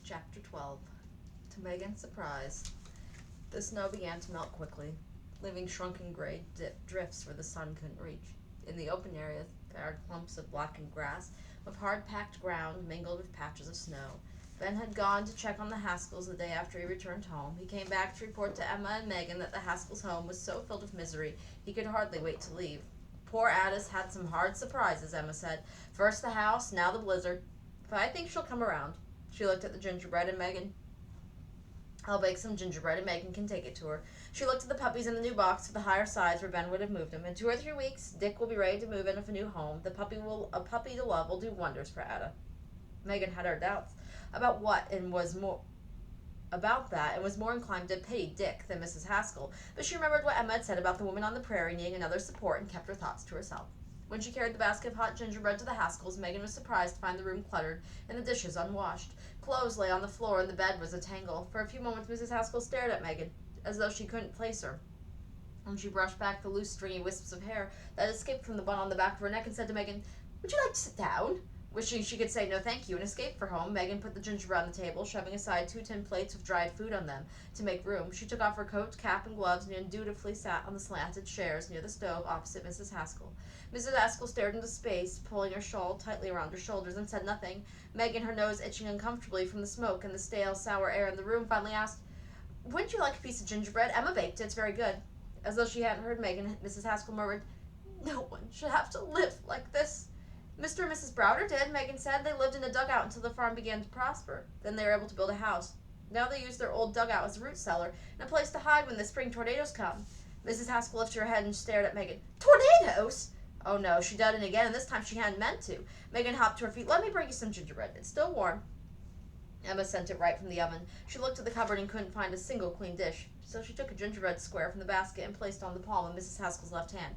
Chapter 12. To Megan's surprise, the snow began to melt quickly, leaving shrunken gray drifts where the sun couldn't reach. In the open area, there are clumps of blackened grass with hard-packed ground mingled with patches of snow. Ben had gone to check on the Haskells the day after he returned home. He came back to report to Emma and Megan that the Haskells' home was so filled with misery he could hardly wait to leave. Poor Ada's had some hard surprises, Emma said. First the house, now the blizzard. But I think she'll come around. She looked at the gingerbread and Megan. I'll bake some gingerbread and Megan can take it to her. She looked at the puppies in the new box with the higher size where Ben would have moved them. In 2 or 3 weeks, Dick will be ready to move in with a new home. A puppy to love will do wonders for Ada. Megan had her doubts about what and was more inclined to pity Dick than Mrs. Haskell, but she remembered what Emma had said about the woman on the prairie needing another support and kept her thoughts to herself. When she carried the basket of hot gingerbread to the Haskells, Megan was surprised to find the room cluttered and the dishes unwashed. Clothes lay on the floor and the bed was a tangle. For a few moments Mrs. Haskell stared at Megan, as though she couldn't place her. When she brushed back the loose, stringy wisps of hair that had escaped from the bun on the back of her neck and said to Megan, "Would you like to sit down?" Wishing she could say no thank you and escape for home, Megan put the gingerbread on the table, shoving aside 2 tin plates with dried food on them to make room. She took off her coat, cap, and gloves and dutifully sat on the slanted chairs near the stove opposite Mrs. Haskell. Mrs. Haskell stared into space, pulling her shawl tightly around her shoulders, and said nothing. Megan, her nose itching uncomfortably from the smoke and the stale, sour air in the room, finally asked, "Wouldn't you like a piece of gingerbread? Emma baked it. It's very good." As though she hadn't heard Megan, Mrs. Haskell murmured, "No one should have to live like this." "Mr. and Mrs. Browder did," Megan said. "They lived in a dugout until the farm began to prosper. Then they were able to build a house. Now they use their old dugout as a root cellar and a place to hide when the spring tornadoes come." Mrs. Haskell lifted her head and stared at Megan. "Tornadoes?" Oh no, she did it again, and this time she hadn't meant to. Megan hopped to her feet. "Let me bring you some gingerbread. It's still warm." Emma sent it right from the oven. She looked at the cupboard and couldn't find a single clean dish, so she took a gingerbread square from the basket and placed it on the palm of Mrs. Haskell's left hand.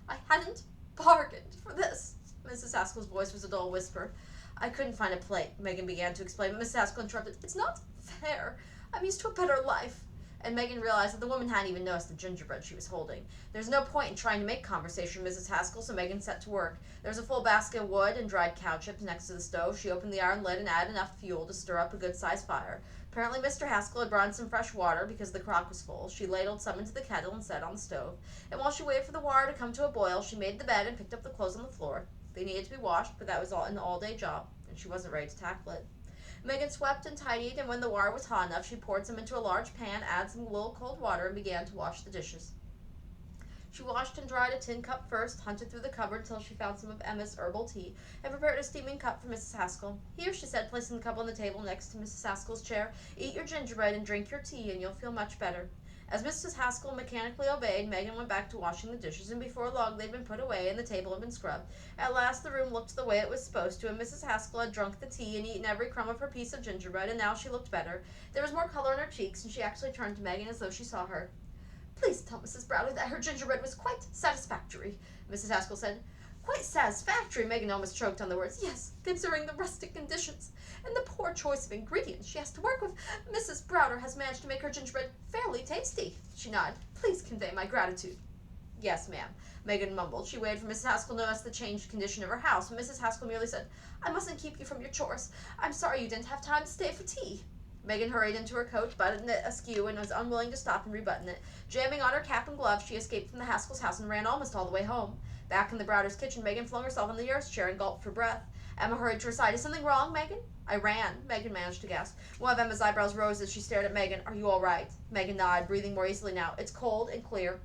"I hadn't bargained for this." Mrs. Haskell's voice was a dull whisper. "I couldn't find a plate," Megan began to explain, but Mrs. Haskell interrupted. "It's not fair. I'm used to a better life." And Megan realized that the woman hadn't even noticed the gingerbread she was holding. There was no point in trying to make conversation with Mrs. Haskell, so Megan set to work. There was a full basket of wood and dried cow chips next to the stove. She opened the iron lid and added enough fuel to stir up a good-sized fire. Apparently Mr. Haskell had brought in some fresh water because the crock was full. She ladled some into the kettle and set it on the stove. And while she waited for the water to come to a boil, she made the bed and picked up the clothes on the floor. They needed to be washed, but that was an all-day job, and she wasn't ready to tackle it. Megan swept and tidied, and when the water was hot enough, she poured some into a large pan, added some little cold water, and began to wash the dishes. She washed and dried a tin cup first, hunted through the cupboard until she found some of Emma's herbal tea, and prepared a steaming cup for Mrs. Haskell. "Here," she said, placing the cup on the table next to Mrs. Haskell's chair. "Eat your gingerbread and drink your tea, and you'll feel much better." As Mrs. Haskell mechanically obeyed, Megan went back to washing the dishes, and before long they'd been put away and the table had been scrubbed. At last the room looked the way it was supposed to, and Mrs. Haskell had drunk the tea and eaten every crumb of her piece of gingerbread, and now she looked better. There was more color in her cheeks, and she actually turned to Megan as though she saw her. "Please tell Mrs. Browder that her gingerbread was quite satisfactory," Mrs. Haskell said. "Quite satisfactory," Megan almost choked on the words. "Yes, considering the rustic conditions and the poor choice of ingredients she has to work with. Mrs. Browder has managed to make her gingerbread fairly tasty." She nodded. "Please convey my gratitude." "Yes, ma'am," Megan mumbled. She waited for Mrs. Haskell to notice the changed condition of her house, and Mrs. Haskell merely said, "I mustn't keep you from your chores. I'm sorry you didn't have time to stay for tea." Megan hurried into her coat, buttoned it askew, and was unwilling to stop and rebutton it. Jamming on her cap and gloves, she escaped from the Haskell's house and ran almost all the way home. Back in the Browder's kitchen, Megan flung herself on the nearest chair and gulped for breath. Emma hurried to her side. "Is something wrong, Megan?" "I ran," Megan managed to gasp. One of Emma's eyebrows rose as she stared at Megan. "Are you all right?" Megan nodded, breathing more easily now. "It's cold and clear.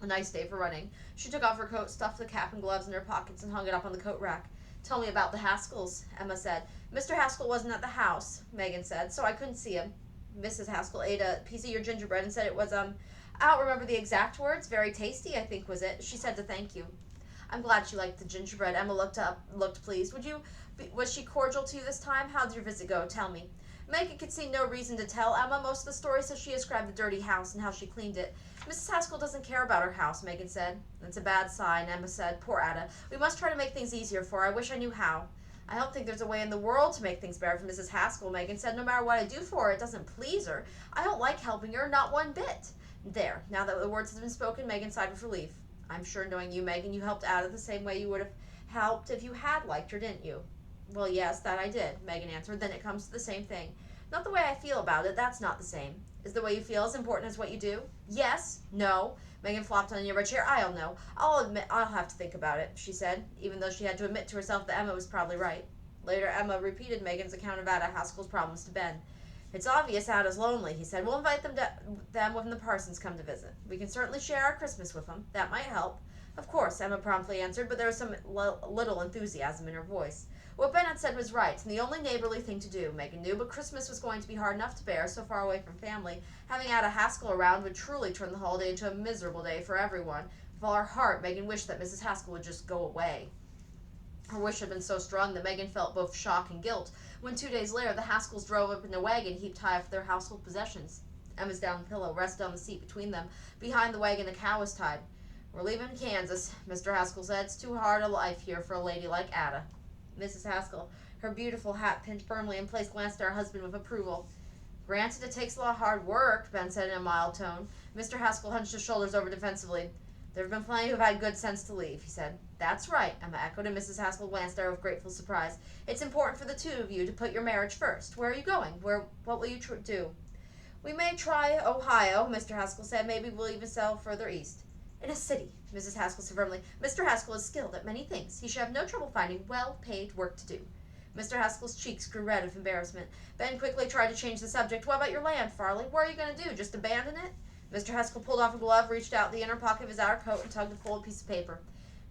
A nice day for running." She took off her coat, stuffed the cap and gloves in her pockets, and hung it up on the coat rack. "Tell me about the Haskells," Emma said. "Mr. Haskell wasn't at the house," Megan said, "so I couldn't see him." Mrs. Haskell ate a piece of your gingerbread and said it was, I don't remember the exact words, very tasty, I think was it. She said to thank you." "I'm glad she liked the gingerbread." Emma looked pleased. Was she cordial to you this time? How did your visit go? Tell me." Megan could see no reason to tell Emma most of the story, so she described the dirty house and how she cleaned it. "Mrs. Haskell doesn't care about her house," Megan said. "That's a bad sign," Emma said. "Poor Ada. We must try to make things easier for her. I wish I knew how." "I don't think there's a way in the world to make things better for Mrs. Haskell," Megan said. "No matter what I do for her, it doesn't please her. I don't like helping her, not one bit." There, now that the words had been spoken, Megan sighed with relief. "I'm sure, knowing you, Megan, you helped Ada the same way you would have helped if you had liked her, didn't you?" Well, yes, that I did, Megan answered. Then it comes to the same thing. Not the way I feel about it, that's not the same. Is the way you feel as important as what you do? Yes? No? Megan flopped on a nearby chair. I don't know. I'll admit I'll have to think about it, she said, even though she had to admit to herself that Emma was probably right. Later, Emma repeated Megan's account of Ada Haskell's problems to Ben. It's obvious Ada's lonely, he said. We'll invite them when the Parsons come to visit. We can certainly share our Christmas with them. That might help. Of course, Emma promptly answered, but there was some little enthusiasm in her voice. What Ben had said was right, and the only neighborly thing to do, Megan knew, but Christmas was going to be hard enough to bear, so far away from family. Having Ada Haskell around would truly turn the holiday into a miserable day for everyone. With all her heart, Megan wished that Mrs. Haskell would just go away. Her wish had been so strong that Megan felt both shock and guilt when 2 days later the Haskells drove up in a wagon heaped high with their household possessions. Emma's down pillow rested on the seat between them. Behind the wagon a cow was tied. We're leaving Kansas, Mr. Haskell said. It's too hard a life here for a lady like Ada. Mrs. Haskell, her beautiful hat pinned firmly in place, glanced at her husband with approval. Granted, it takes a lot of hard work, Ben said in a mild tone. Mr. Haskell hunched his shoulders over defensively. There have been plenty who have had good sense to leave, he said. That's right, Emma echoed, and Mrs. Haskell glanced at her with grateful surprise. It's important for the two of you to put your marriage first. Where are you going? What will you do? We may try Ohio, Mr. Haskell said. Maybe we'll even settle further east. In a city, Mrs. Haskell said firmly. Mr. Haskell is skilled at many things. He should have no trouble finding well-paid work to do. Mr. Haskell's cheeks grew red with embarrassment. Ben quickly tried to change the subject. What about your land, Farley? What are you going to do? Just abandon it? Mr. Haskell pulled off a glove, reached out the inner pocket of his outer coat, and tugged a folded piece of paper.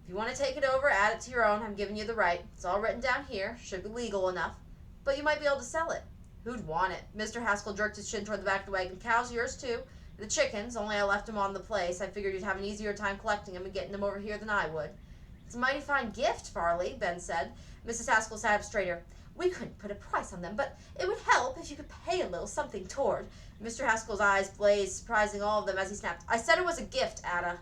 If you want to take it over, add it to your own. I'm giving you the right. It's all written down here. Should be legal enough. But you might be able to sell it. Who'd want it? Mr. Haskell jerked his chin toward the back of the wagon. The cow's yours, too. The chickens, only I left them on the place. I figured you'd have an easier time collecting them and getting them over here than I would. It's a mighty fine gift, Farley, Ben said. Mrs. Haskell sat up straighter. We couldn't put a price on them, but it would help if you could pay a little something toward. Mr. Haskell's eyes blazed, surprising all of them as he snapped. I said it was a gift, Ada.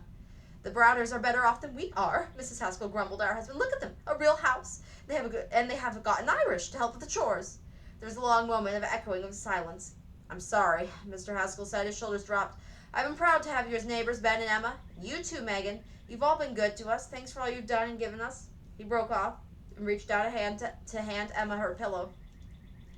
The Browders are better off than we are, Mrs. Haskell grumbled at her husband. Look at them, a real house. They have got an Irish to help with the chores. There was a long moment of echoing of silence. I'm sorry, Mr. Haskell said. His shoulders dropped. I've been proud to have you as neighbors, Ben and Emma. You too, Megan. You've all been good to us. Thanks for all you've done and given us. He broke off and reached out a hand to hand Emma her pillow.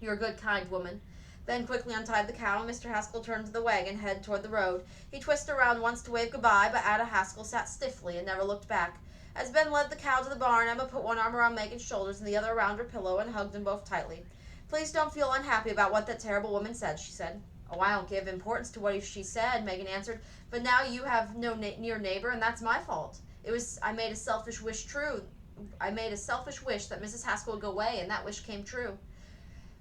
You're a good, kind woman. Ben quickly untied the cow, and Mr. Haskell turned to the wagon, headed toward the road. He twisted around once to wave goodbye, but Ada Haskell sat stiffly and never looked back. As Ben led the cow to the barn, Emma put one arm around Megan's shoulders and the other around her pillow and hugged them both tightly. Please don't feel unhappy about what that terrible woman said, she said. Oh, I don't give importance to what she said, Megan answered. But now you have no near neighbor, and that's my fault. I made a selfish wish that Mrs. Haskell would go away, and that wish came true.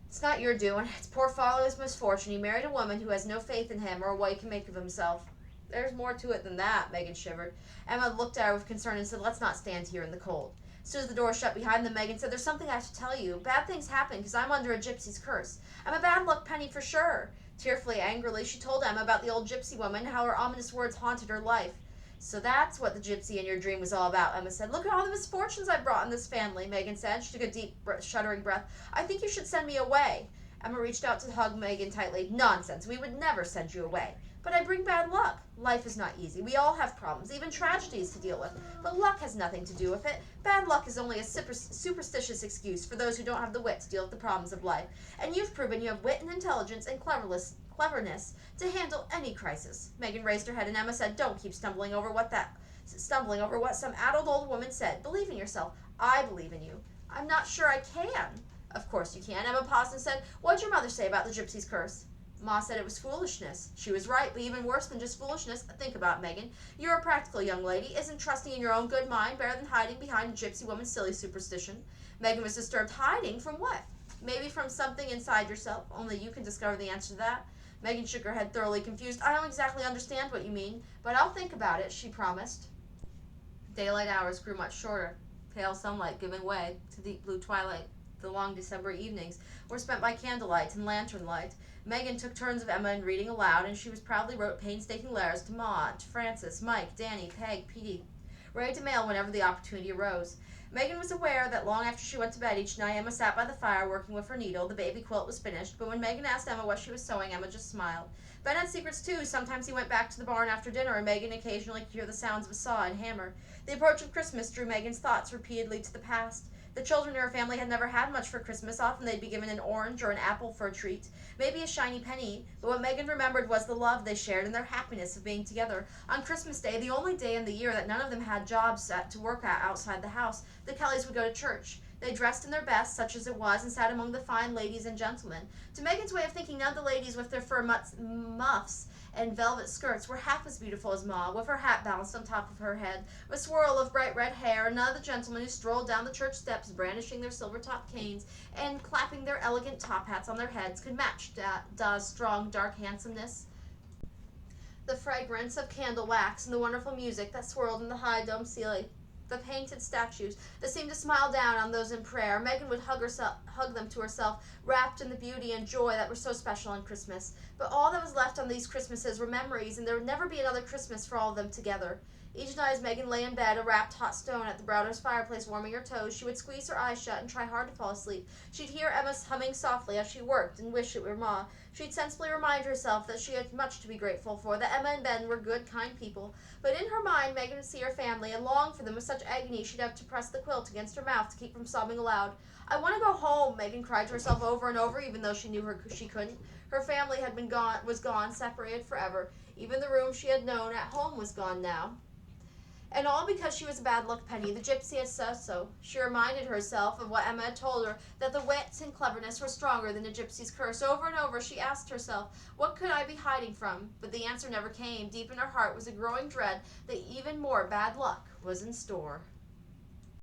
It's not your doing. It's poor Farley's misfortune. He married a woman who has no faith in him or what he can make of himself. There's more to it than that, Megan shivered. Emma looked at her with concern and said, let's not stand here in the cold. As soon as the door shut behind them, Megan said, there's something I have to tell you. Bad things happen because I'm under a gypsy's curse. I'm a bad luck penny for sure. Tearfully, angrily, she told Emma about the old gypsy woman and how her ominous words haunted her life. So that's what the gypsy in your dream was all about, Emma said. Look at all the misfortunes I've brought in this family, Megan said. She took a deep, shuddering breath. I think you should send me away. Emma reached out to hug Megan tightly. Nonsense. We would never send you away. But I bring bad luck. Life is not easy. We all have problems, even tragedies to deal with. But luck has nothing to do with it. Bad luck is only a superstitious excuse for those who don't have the wit to deal with the problems of life. And you've proven you have wit and intelligence and cleverness to handle any crisis. Megan raised her head and Emma said, don't keep stumbling over what some addled old woman said. Believe in yourself. I believe in you. I'm not sure I can. Of course you can. Emma paused and said, what'd your mother say about the gypsy's curse? Ma said it was foolishness. She was right, but even worse than just foolishness. Think about it, Megan. You're a practical young lady. Isn't trusting in your own good mind better than hiding behind a gypsy woman's silly superstition? Megan was disturbed. Hiding from what? Maybe from something inside yourself. Only you can discover the answer to that. Megan shook her head, thoroughly confused. I don't exactly understand what you mean, but I'll think about it, she promised. Daylight hours grew much shorter, pale sunlight giving way to deep blue twilight. The long December evenings were spent by candlelight and lantern light. Megan took turns of Emma in reading aloud, and she proudly wrote painstaking letters to Maud, Francis, Mike, Danny, Peg, Petey, ready to mail whenever the opportunity arose. Megan was aware that long after she went to bed each night, Emma sat by the fire working with her needle. The baby quilt was finished, but when Megan asked Emma what she was sewing, Emma just smiled. Ben had secrets too. Sometimes he went back to the barn after dinner, and Megan occasionally could hear the sounds of a saw and hammer. The approach of Christmas drew Megan's thoughts repeatedly to the past. The children in her family had never had much for Christmas. Often they'd be given an orange or an apple for a treat, maybe a shiny penny, but what Megan remembered was the love they shared and their happiness of being together. On Christmas Day, the only day in the year that none of them had jobs to work at outside the house, the Kellys would go to church. They dressed in their best, such as it was, and sat among the fine ladies and gentlemen. To Megan's way of thinking, none of the ladies with their fur muffs and velvet skirts were half as beautiful as Ma, with her hat balanced on top of her head, a swirl of bright red hair, and none of the gentlemen who strolled down the church steps brandishing their silver-topped canes and clapping their elegant top hats on their heads could match Da's strong, dark handsomeness. The fragrance of candle wax and the wonderful music that swirled in the high dome ceiling, the painted statues that seemed to smile down on those in prayer. Megan would hug them to herself, wrapped in the beauty and joy that were so special on Christmas. But all that was left on these Christmases were memories, and there would never be another Christmas for all of them together. Each night as Megan lay in bed, a wrapped hot stone at the Browder's fireplace warming her toes, she would squeeze her eyes shut and try hard to fall asleep. She'd hear Emma humming softly as she worked and wish it were Ma. She'd sensibly remind herself that she had much to be grateful for, that Emma and Ben were good, kind people. But in her mind, Megan would see her family and long for them with such agony she'd have to press the quilt against her mouth to keep from sobbing aloud. "I want to go home," Megan cried to herself over and over, even though she knew she couldn't. Her family was gone, separated forever. Even the room she had known at home was gone now. And all because she was a bad luck penny. The gypsy had said so. She reminded herself of what Emma had told her, that the wit and cleverness were stronger than a gypsy's curse. Over and over she asked herself, what could I be hiding from? But the answer never came. Deep in her heart was a growing dread that even more bad luck was in store.